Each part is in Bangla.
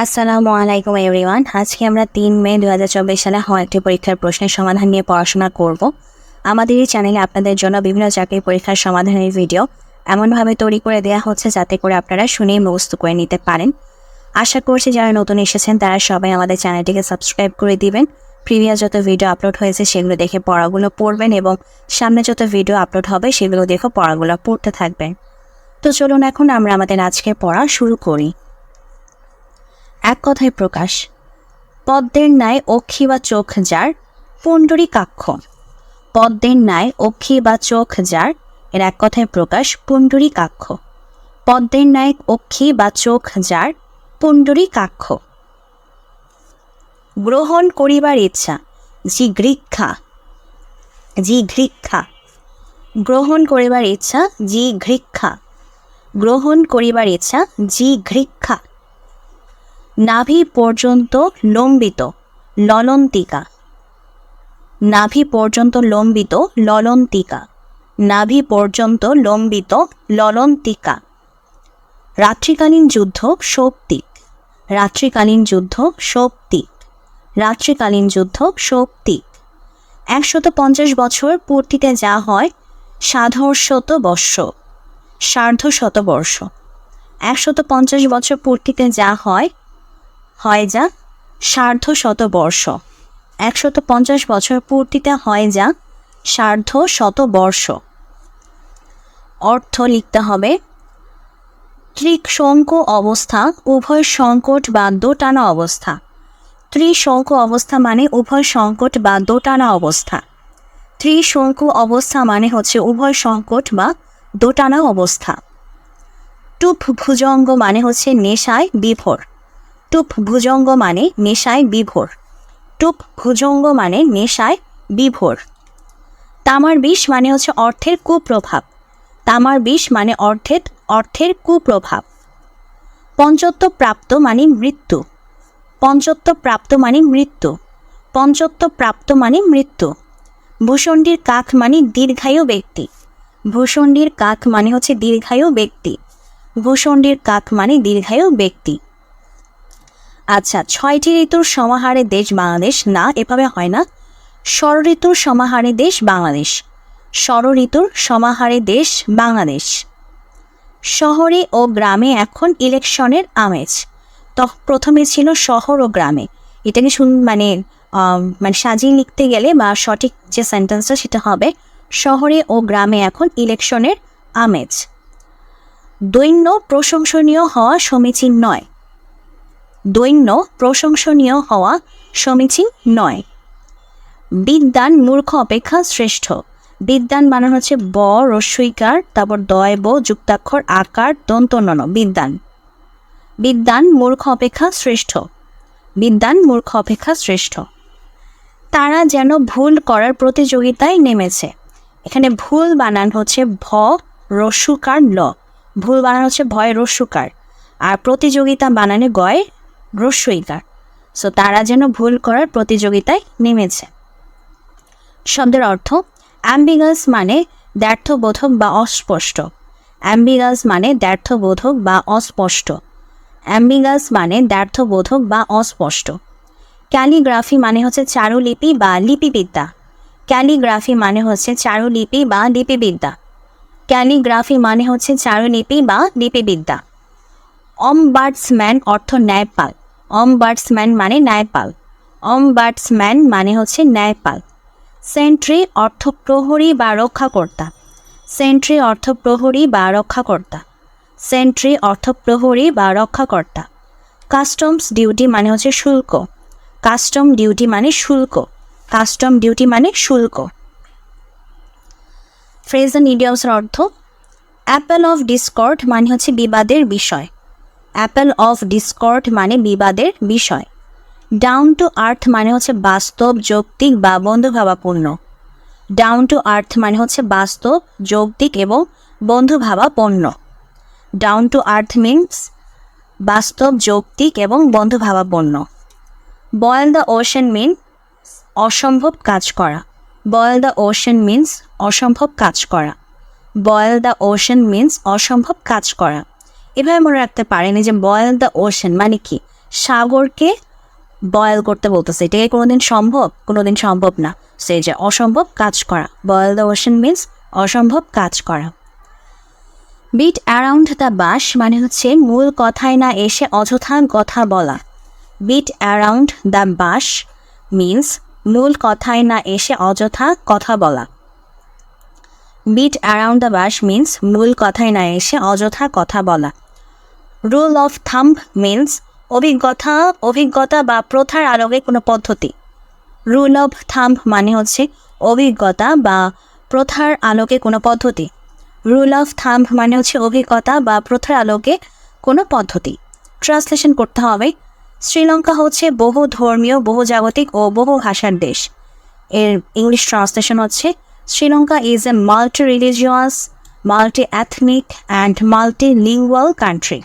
আসসালামু আলাইকুম এভরিওয়ান। আজকে আমরা 3 মে 2024 সালে হওয়া একটি পরীক্ষার প্রশ্নের সমাধান নিয়ে পড়াশোনা করব। আমাদের এই চ্যানেলে আপনাদের জন্য বিভিন্ন চাকরির পরীক্ষার সমাধানের ভিডিও এমনভাবে তৈরি করে দেওয়া হচ্ছে যাতে করে আপনারা শুনেই মুখস্থ করে নিতে পারেন। আশা করছি যারা নতুন এসেছেন তারা সবাই আমাদের চ্যানেলটিকে সাবস্ক্রাইব করে দিবেন। প্রিভিয়াস যত ভিডিও আপলোড হয়েছে সেগুলো দেখে পড়াগুলো পড়বেন এবং সামনে যত ভিডিও আপলোড হবে সেগুলো দেখে পড়াগুলো পড়তে থাকবেন। তো চলুন এখন আমরা আমাদের আজকের পড়া শুরু করি। এক কথায় প্রকাশ। পদ্মের ন্যায় অক্ষি বা চোখ যার পুণ্ডরীকাক্ষ। পদ্মের ন্যায় অক্ষি বা চোখ যার, এর এক কথায় প্রকাশ পুণ্ডরীকাক্ষ। পদ্মের ন্যায় অক্ষি বা চোখ যার পুণ্ডরীকাক্ষ। গ্রহণ করিবার ইচ্ছা জিঘৃক্ষা। জিঘৃক্ষা। গ্রহণ করিবার ইচ্ছা জিঘৃক্ষা। গ্রহণ করিবার ইচ্ছা জিঘৃক্ষা। নাভি পর্যন্ত লম্বিত ললন্তিকা। নাভি পর্যন্ত লম্বিত ললন্তিকা। নাভি পর্যন্ত লম্বিত ললন্তিকা। রাত্রিকালীন যুদ্ধ সৌপ্তিক। রাত্রিকালীন যুদ্ধ সৌপ্তিক। রাত্রিকালীন যুদ্ধ সৌপ্তিক। 150 বছর পূর্তিতে যা হয় সার্ধশত বর্ষ। সার্ধশতবর্ষ। 150 বছর পূর্তিতে যা হয় যা সার্ধশতবর্ষ। 150 বছর পূর্তিতে হয় যা সার্ধশতবর্ষ। অর্থ লিখতে হবে ত্রিশঙ্কু অবস্থা উভয় সংকট বা দোটানা অবস্থা। ত্রিশঙ্কু অবস্থা মানে উভয় সংকট বা দোটানা অবস্থা। ত্রিশঙ্কু অবস্থা মানে হচ্ছে উভয় সংকট বা দোটানা অবস্থা। টুপ ভুজঙ্গ মানে হচ্ছে নেশায় বিভোর। টুপ ভুজঙ্গ মানে নেশায় বিভোর। টুপ ভুজঙ্গ মানে নেশায় বিভোর। তামার বিষ মানে হচ্ছে অর্থের কুপ্রভাব। তামার বিষ মানে অর্থের কুপ্রভাব। পঞ্চত্ব প্রাপ্ত মানে মৃত্যু। পঞ্চত্ব প্রাপ্ত মানে মৃত্যু। পঞ্চত্ব প্রাপ্ত মানে মৃত্যু। ভূষণ্ডির কাক মানে দীর্ঘায়ু ব্যক্তি। ভূষণ্ডির কাক মানে হচ্ছে দীর্ঘায়ু ব্যক্তি। ভূষণ্ডির কাক মানে দীর্ঘায়ু ব্যক্তি। আচ্ছা, 6টি ঋতুর সমাহারে দেশ বাংলাদেশ না, এভাবে হয় না। ষড় ঋতুর সমাহারে দেশ বাংলাদেশ। ষড় ঋতুর সমাহারে দেশ বাংলাদেশ। শহরে ও গ্রামে এখন ইলেকশনের আমেজ। তো প্রথমে ছিল শহর ও গ্রামে, এটাকে মানে সাজিয়ে লিখতে গেলে বা সঠিক যে সেন্টেন্সটা সেটা হবে শহরে ও গ্রামে এখন ইলেকশনের আমেজ। দৈন্য প্রশংসনীয় হওয়া সমীচীন নয়। দৈন্য প্রশংসনীয় হওয়া সমীচীন নয়। বিদ্বান মূর্খ অপেক্ষা শ্রেষ্ঠ। বিদ্বান বানানো হচ্ছে ব রস্বইকার, তারপর দয় ব যুক্তাক্ষর আকার দন্ত নন। বিদ্বান। বিদ্বান মূর্খ অপেক্ষা শ্রেষ্ঠ। বিদ্বান মূর্খ অপেক্ষা শ্রেষ্ঠ। তারা যেন ভুল করার প্রতিযোগিতায় নেমেছে। এখানে ভুল বানান হচ্ছে ভ রস্যকার ল। ভুল বানান হচ্ছে ভয় রস্যকার, আর প্রতিযোগিতা বানানে গয় রস্যইকার। সো তারা যেন ভুল করার প্রতিযোগিতায় নেমেছে। শব্দের অর্থ অ্যাম্বিগাস মানে দ্ব্যর্থবোধক বা অস্পষ্ট। অ্যাম্বিগাস মানে দ্ব্যর্থবোধক বা অস্পষ্ট। অ্যাম্বিগাস মানে দ্ব্যর্থবোধক বা অস্পষ্ট। ক্যালিগ্রাফি মানে হচ্ছে চারুলিপি বা লিপিবিদ্যা। ক্যালিগ্রাফি মানে হচ্ছে চারুলিপি বা লিপিবিদ্যা। ক্যালিগ্রাফি মানে হচ্ছে চারুলিপি বা লিপিবিদ্যা। অমবার্ডসম্যান অর্থ ন্যায়পাল। অমবার্ডসম্যান মানে ন্যায়পাল। অমবার্ডসম্যান মানে হচ্ছে ন্যায়পাল। সেন্ট্রি অর্থ প্রহরী বা রক্ষাকর্তা। সেন্ট্রি অর্থ প্রহরী বা রক্ষাকর্তা। সেন্ট্রি অর্থ প্রহরী বা রক্ষাকর্তা। কাস্টমস ডিউটি মানে হচ্ছে শুল্ক। কাস্টম ডিউটি মানে শুল্ক। কাস্টম ডিউটি মানে শুল্ক। ফ্রেজ এন্ড ইডিয়মসের অর্থ অ্যাপেল অফ ডিসকর্ড মানে হচ্ছে বিবাদের বিষয়। অ্যাপেল অফ ডিসকর্ড মানে বিবাদের বিষয়। ডাউন টু আর্থ মানে হচ্ছে বাস্তব, যৌক্তিক বা বন্ধুভাবাপূর্ণ। ডাউন টু আর্থ মানে হচ্ছে বাস্তব, যৌক্তিক এবং বন্ধুভাবাপন্ন। ডাউন টু আর্থ মিনস বাস্তব, যৌক্তিক এবং বন্ধুভাবাপন্ন। বয়েল দ্য ওশেন মিন অসম্ভব কাজ করা। বয়েল দ্য ওশেন মিনস অসম্ভব কাজ করা। বয়েল দ্য ওশেন মিনস অসম্ভব কাজ করা। এভাবে মনে রাখতে পারেন যে বয়েল দ্য ওশেন মানে কি, সাগরকে বয়েল করতে বলতেছে, এটাকে কোনোদিন সম্ভব না। সেই যে অসম্ভব কাজ করা, বয়েল দ্য ওশান মিন্স অসম্ভব কাজ করা। বিট অ্যারাউন্ড দ্য বাস মানে হচ্ছে মূল কথায় না এসে অযথা কথা বলা। Bit around the bus means মূল কথায় না এসে অযথা কথা বলা। Bit around the bus means মূল কথায় না এসে অযথা কথা বলা। রুল অফ থাম্ব মিন্স অভিজ্ঞতা বা প্রথার আলোকে কোনো পদ্ধতি। রুল অফ থাম্ব মানে হচ্ছে অভিজ্ঞতা বা প্রথার আলোকে কোনো পদ্ধতি। রুল অফ থাম্ব মানে হচ্ছে অভিজ্ঞতা বা প্রথার আলোকে কোনো পদ্ধতি। ট্রান্সলেশন করতে হবে। শ্রীলঙ্কা হচ্ছে বহু ধর্মীয়, বহু জাগতিক ও বহু ভাষার দেশ। এর ইংলিশ ট্রান্সলেশন হচ্ছে Sri Lanka is a multi religious, multi ethnic and multi lingual country.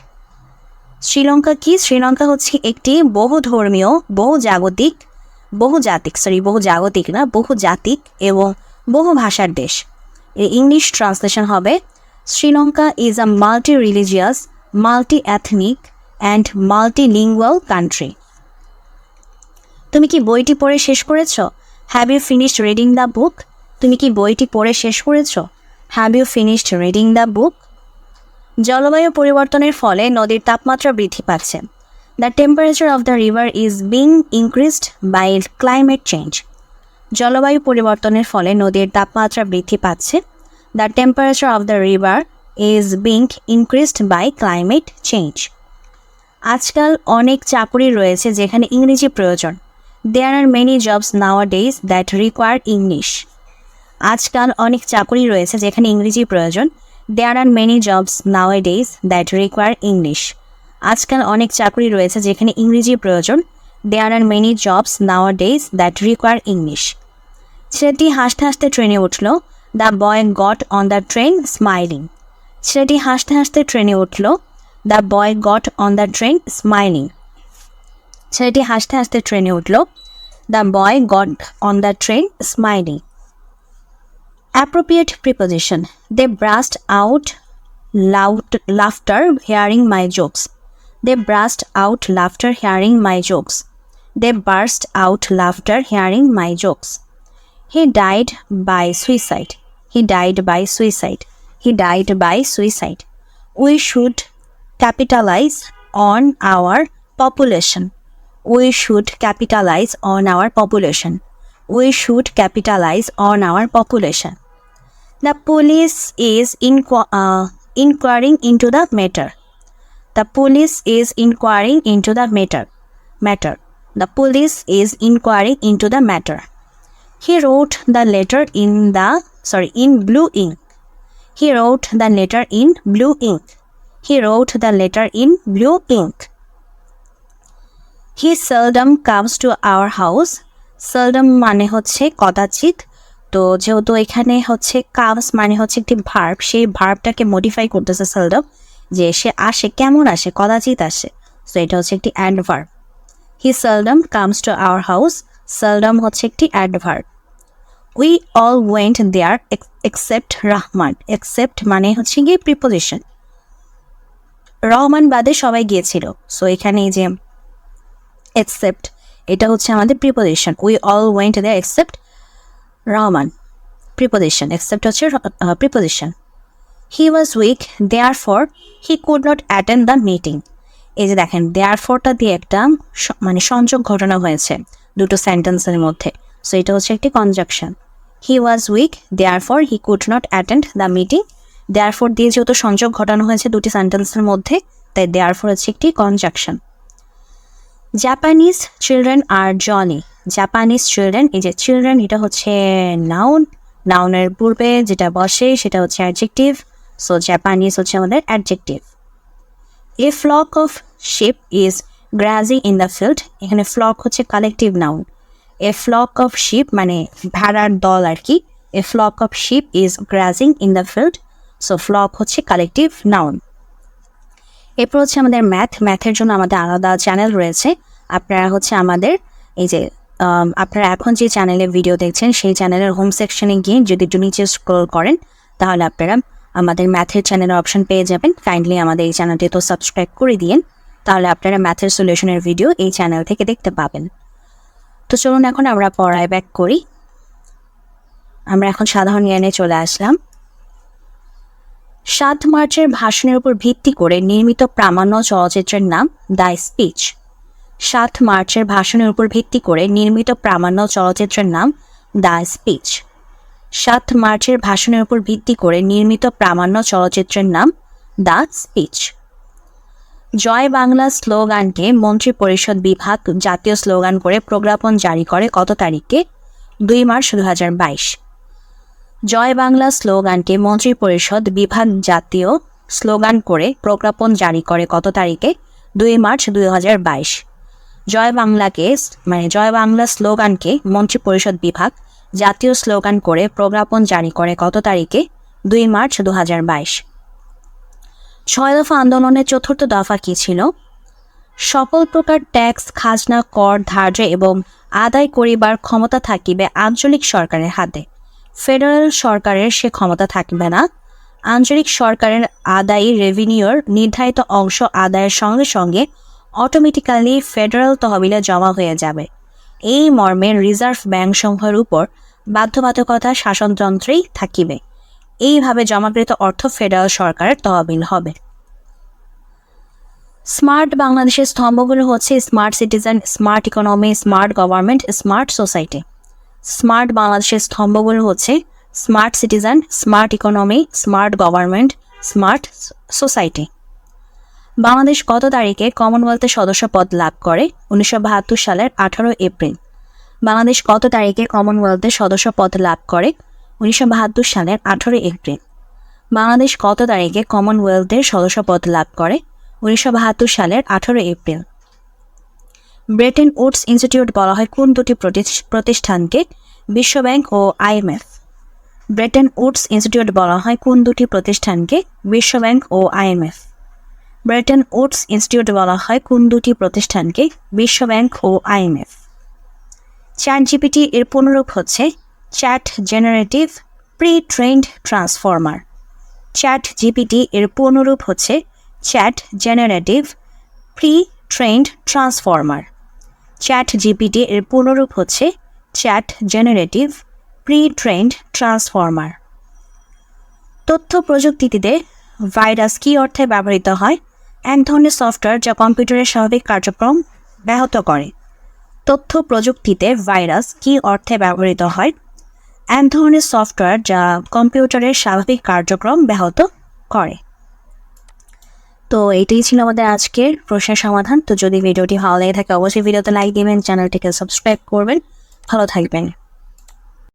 Sri Lanka কি? শ্রীলঙ্কা হচ্ছে একটি বহু জাতিক এবং বহু ভাষার দেশ। এর ইংলিশ ট্রান্সলেশন হবে Sri Lanka is a multi religious, multi ethnic and multi lingual country. তুমি কি বইটি পড়ে শেষ করেছ? Have you finished reading the book? তুমি কি বইটি পড়ে শেষ করেছ? Have you finished reading the book? জলবায়ু পরিবর্তনের ফলে নদীর তাপমাত্রা বৃদ্ধি পাচ্ছে। The temperature of the river is being increased by climate change. জলবায়ু পরিবর্তনের ফলে নদীর তাপমাত্রা বৃদ্ধি পাচ্ছে। The temperature of the river is being increased by climate change. আজকাল অনেক চাকরি রয়েছে যেখানে ইংরেজি প্রয়োজন। দেয়ার are many jobs নাওয়াডেজ that require English. আজকাল অনেক চাকরি রয়েছে যেখানে ইংরেজি প্রয়োজন। দেয়ার are many jobs নাওয়াডেজ that require English. আজকাল অনেক চাকরি রয়েছে যেখানে ইংরেজি প্রয়োজন। দেয়ার are many jobs নাওয়াডেজ that require English. ছেলেটি হাসতে হাসতে ট্রেনে উঠল। The boy got on the train smiling. ছেলেটি হাসতে হাসতে ট্রেনে উঠল। The boy got on the train smiling. ছেলেটি হাসতে হাসতে ট্রেনে উঠল। The boy got on the train smiling. Appropriate preposition. They burst out laughter hearing my jokes. They burst out laughter hearing my jokes. They burst out laughter hearing my jokes. He died by suicide. He died by suicide. He died by suicide. We should capitalize on our population. We should capitalize on our population. We should capitalize on our population. The police is inquiring into the matter. The police is inquiring into the matter. The police is inquiring into the matter. He wrote the letter in blue ink. He wrote the letter in blue ink. He wrote the letter in blue ink. He seldom comes to our house. Seldom মানে হচ্ছে কদাচিৎ। তো যেহেতু এখানে হচ্ছে কামস মানে হচ্ছে একটি ভার্ব, সেই ভার্বটাকে মডিফাই করতেছে সেলডম, যে সে আসে, কেমন আসে, কদাচিৎ আসে। সো এটা হচ্ছে একটি adverb. He seldom comes to our house. Seldom হচ্ছে একটি adverb. We all went there except Rahman. Except মানে হচ্ছে গিয়ে প্রিপোজিশন। রহমান বাদে সবাই গিয়েছিল। সো এখানে এই যে এক্সেপ্ট, এটা হচ্ছে আমাদের preposition. We all went there except Rahman, preposition. Except হচ্ছে preposition. He was weak therefore he could not attend the meeting. এই যে দেখেন, দেয়ারফরটা দিয়ে একটা মানে সংযোগ ঘটনা হয়েছে দুটো সেন্টেন্সের মধ্যে। সো এটা হচ্ছে একটি conjunction. He was weak therefore he could not attend the meeting. Therefore দিয়ে যেহেতু সংযোগ ঘটানো হয়েছে দুটি সেন্টেন্সের মধ্যে, তাই দেয়ারফর হচ্ছে একটি conjunction. Japanese children are Johnny. Japanese children, এই যে চিলড্রেন এটা হচ্ছে নাউন, নাউনের পূর্বে যেটা বসে সেটা হচ্ছে অ্যাডজেক্টিভ। সো জাপানিজ হচ্ছে আমাদের adjective. A flock of sheep is grazing in the field. এখানে ফ্লক হচ্ছে collective noun. A flock of sheep মানে ভেড়ার দল আর কি। A flock of sheep is grazing in the field. So flock হচ্ছে কালেকটিভ নাউন। এরপর হচ্ছে আমাদের ম্যাথের জন্য আমাদের আলাদা চ্যানেল রয়েছে। আপনারা হচ্ছে আমাদের এই যে আপনারা এখন যে চ্যানেলে ভিডিও দেখছেন সেই চ্যানেলের হোম সেকশনে গিয়ে যদি একটু নিচে স্ক্রল করেন তাহলে আপনারা আমাদের ম্যাথের চ্যানেলের অপশন পেয়ে যাবেন। কাইন্ডলি আমাদের এই চ্যানেলটি তো সাবস্ক্রাইব করে দিন। তাহলে আপনারা ম্যাথের সলিউশনের ভিডিও এই চ্যানেল থেকে দেখতে পাবেন। তো চলুন এখন আমরা পড়ায় ব্যাক করি। আমরা এখন সাধারণ জ্ঞানে চলে আসলাম। 7 মার্চের ভাষণের উপর ভিত্তি করে নির্মিত প্রামাণ্য চলচ্চিত্রের নাম দ্য স্পিচ। 7 মার্চের ভাষণের উপর ভিত্তি করে নির্মিত প্রামাণ্য চলচ্চিত্রের নাম দ্য স্পিচ। 7 মার্চের ভাষণের উপর ভিত্তি করে নির্মিত প্রামাণ্য চলচ্চিত্রের নাম দ্য স্পিচ। জয় বাংলা স্লোগানকে মন্ত্রিপরিষদ বিভাগ জাতীয় স্লোগান করে প্রজ্ঞাপন জারি করে কত তারিখে? 2 মার্চ 2022। জয় বাংলা স্লোগানকে মন্ত্রিপরিষদ বিভাগ জাতীয় স্লোগান করে প্রজ্ঞাপন জারি করে কত তারিখে? 2 মার্চ 2022। জয় বাংলা স্লোগানকে মন্ত্রিপরিষদ বিভাগ জাতীয় স্লোগান করে প্রজ্ঞাপন জারি করে কত তারিখে? 2 মার্চ 2022। 6 দফা আন্দোলনের 4র্থ দফা কী ছিল? সকল প্রকার ট্যাক্স, খাজনা, কর ধার্য এবং আদায় করিবার ক্ষমতা থাকিবে আঞ্চলিক সরকারের হাতে। ফেডারেল সরকারের সে ক্ষমতা থাকবে না। আঞ্চলিক সরকারের আদায়ী রেভিনিউর নির্ধারিত অংশ আদায়ের সঙ্গে সঙ্গে অটোমেটিক্যালি ফেডারেল তহবিলে জমা হয়ে যাবে। এই মর্মে রিজার্ভ ব্যাংকসমূহের উপর বাধ্যবাধকতা শাসনতন্ত্রেই থাকিবে। এইভাবে জমাকৃত অর্থ ফেডারেল সরকারের তহবিল হবে। স্মার্ট বাংলাদেশের স্তম্ভগুলো হচ্ছে smart citizen, smart economy, smart government, smart society. Smart বাংলাদেশের স্তম্ভগুলো হচ্ছে smart citizen, smart economy, smart government, smart society. Bangladesh কত তারিখে কমনওয়েলথের সদস্য পদ লাভ করে? 1972 সালের 18 এপ্রিল। বাংলাদেশ কত তারিখে কমনওয়েলথের সদস্য পদ লাভ করে? 1972 সালের 18 এপ্রিল। বাংলাদেশ কত তারিখে কমনওয়েলথের সদস্য পদ লাভ করে? 1972 সালের 18 এপ্রিল। ব্রেটেন উডস ইনস্টিটিউট বলা হয় কোন দুটি প্রতিষ্ঠানকে? বিশ্বব্যাংক ও IMF। ব্রেটেন উডস ইনস্টিটিউট বলা হয় কোন দুটি প্রতিষ্ঠানকে? বিশ্বব্যাংক ও IMF। ব্রেটেন উডস ইনস্টিটিউট বলা হয় কোন দুটি প্রতিষ্ঠানকে? বিশ্বব্যাংক ও IMF। চ্যাট জিপিটি এর পুনরূপ হচ্ছে chat generative pre trend transformer. Chat GPT এর পুনরূপ হচ্ছে chat generative pre trend transformer. Chat GPT এর পুনরূপ হচ্ছে chat generative pre trend transformer. তথ্য প্রযুক্তিতে ভাইরাস কী অর্থে ব্যবহৃত হয়? এক ধরনের সফটওয়্যার যা কম্পিউটারের স্বাভাবিক কার্যক্রম ব্যাহত করে। তথ্য প্রযুক্তিতে ভাইরাস কী অর্থে ব্যবহৃত হয়? এক ধরনের সফটওয়্যার যা কম্পিউটারের স্বাভাবিক কার্যক্রম ব্যাহত করে। তো এটাই ছিল আমাদের আজকের প্রশ্নের সমাধান। তো যদি ভিডিওটি ভালো লেগে থাকে অবশ্যই ভিডিওতে লাইক দিবেন, চ্যানেলটিকে সাবস্ক্রাইব করবেন। ভালো থাকবেন।